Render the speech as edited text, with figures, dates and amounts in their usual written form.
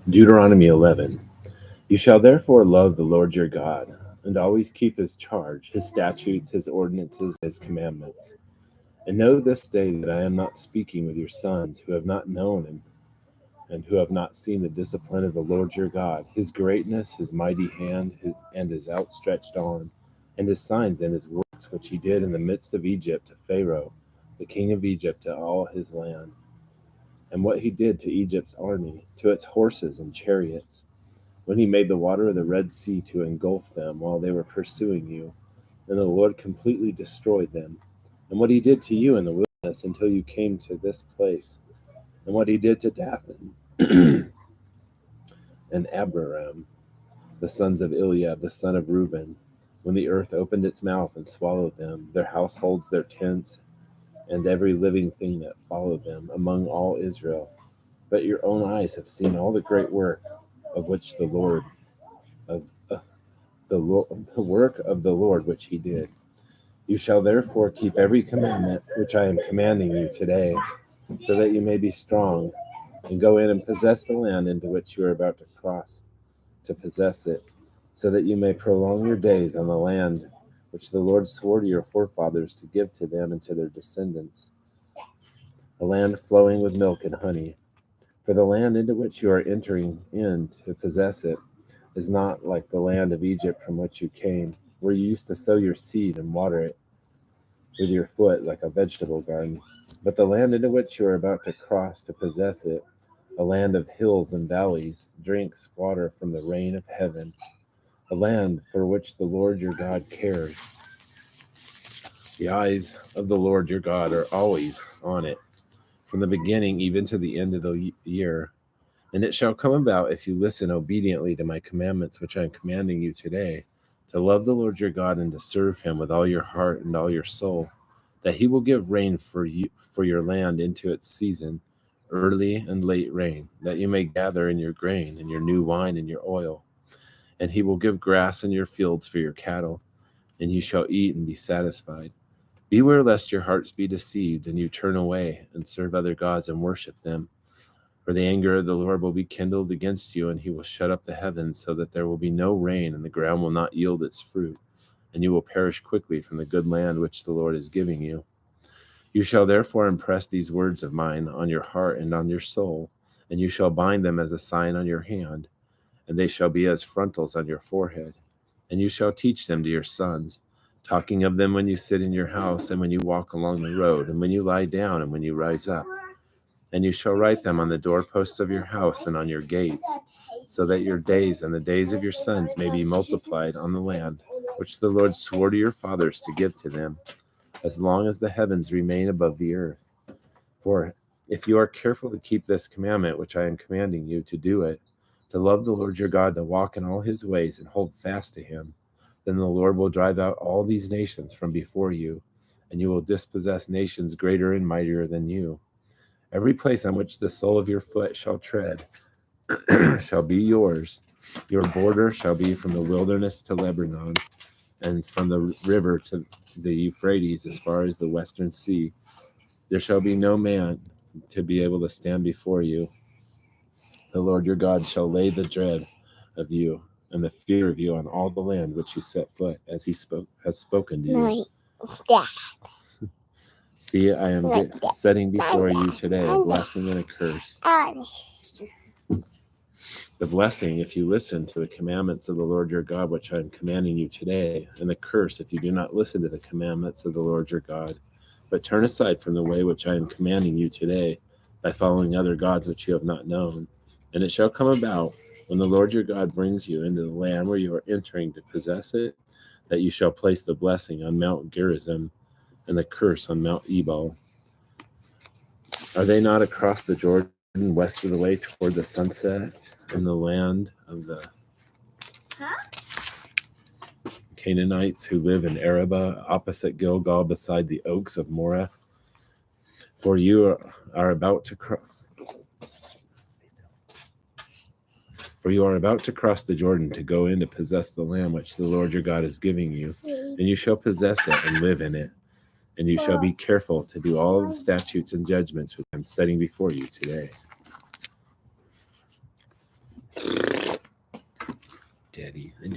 Deuteronomy 11. You shall therefore love the Lord your God, and always keep his charge, his statutes, his ordinances, his commandments. And know this day that I am not speaking with your sons who have not known him, and who have not seen the discipline of the Lord your God, his greatness, his mighty hand, and his outstretched arm, and his signs and his works which he did in the midst of Egypt to Pharaoh, the king of Egypt, to all his land, and what he did to Egypt's army, to its horses and chariots, when he made the water of the Red Sea to engulf them while they were pursuing you, and the Lord completely destroyed them, and what he did to you in the wilderness until you came to this place, and what he did to Dathan and Abiram, the sons of Eliab, the son of Reuben, when the earth opened its mouth and swallowed them, their households, their tents, and every living thing that followed them among all Israel. But your own eyes have seen all the great work of which the Lord of the work of the Lord which he did. You shall therefore keep every commandment which I am commanding you today, so that you may be strong, and go in and possess the land into which you are about to cross, to possess it, so that you may prolong your days on the land which the Lord swore to your forefathers to give to them and to their descendants, a land flowing with milk and honey. For the land into which you are entering in to possess it is not like the land of Egypt from which you came, where you used to sow your seed and water it with your foot like a vegetable garden. But the land into which you are about to cross to possess it, a land of hills and valleys, drinks water from the rain of heaven, a land for which the Lord your God cares. The eyes of the Lord your God are always on it, from the beginning even to the end of the year. And it shall come about, if you listen obediently to my commandments which I am commanding you today, to love the Lord your God and to serve him with all your heart and all your soul, that he will give rain for you for your land into its season, early and late rain, that you may gather in your grain and your new wine and your oil. And he will give grass in your fields for your cattle, and you shall eat and be satisfied. Beware lest your hearts be deceived, and you turn away and serve other gods and worship them. For the anger of the Lord will be kindled against you, and he will shut up the heavens so that there will be no rain, and the ground will not yield its fruit, and you will perish quickly from the good land which the Lord is giving you. You shall therefore impress these words of mine on your heart and on your soul, and you shall bind them as a sign on your hand, and they shall be as frontals on your forehead. And you shall teach them to your sons, talking of them when you sit in your house, and when you walk along the road, and when you lie down, and when you rise up. And you shall write them on the doorposts of your house and on your gates, so that your days and the days of your sons may be multiplied on the land, which the Lord swore to your fathers to give to them, as long as the heavens remain above the earth. For if you are careful to keep this commandment which I am commanding you, to do it, to love the Lord your God, to walk in all his ways and hold fast to him, then the Lord will drive out all these nations from before you, and you will dispossess nations greater and mightier than you. Every place on which the sole of your foot shall tread shall be yours. Your border shall be from the wilderness to Lebanon, and from the river to the Euphrates as far as the western sea. There shall be no man to be able to stand before you. The Lord your God shall lay the dread of you and the fear of you on all the land which you set foot, as he has spoken to you. See, I am setting before you today a blessing and a curse. The blessing, if you listen to the commandments of the Lord your God, which I am commanding you today, and the curse, if you do not listen to the commandments of the Lord your God, but turn aside from the way which I am commanding you today, by following other gods which you have not known. And it shall come about, when the Lord your God brings you into the land where you are entering to possess it, that you shall place the blessing on Mount Gerizim and the curse on Mount Ebal. Are they not across the Jordan, west of the way toward the sunset, in the land of the Canaanites who live in Arabah, opposite Gilgal, beside the oaks of Moreh? For you are about to cross the Jordan to go in to possess the land which the Lord your God is giving you, and you shall possess it and live in it. And you shall be careful to do all the statutes and judgments which I am setting before you today. Daddy. I don't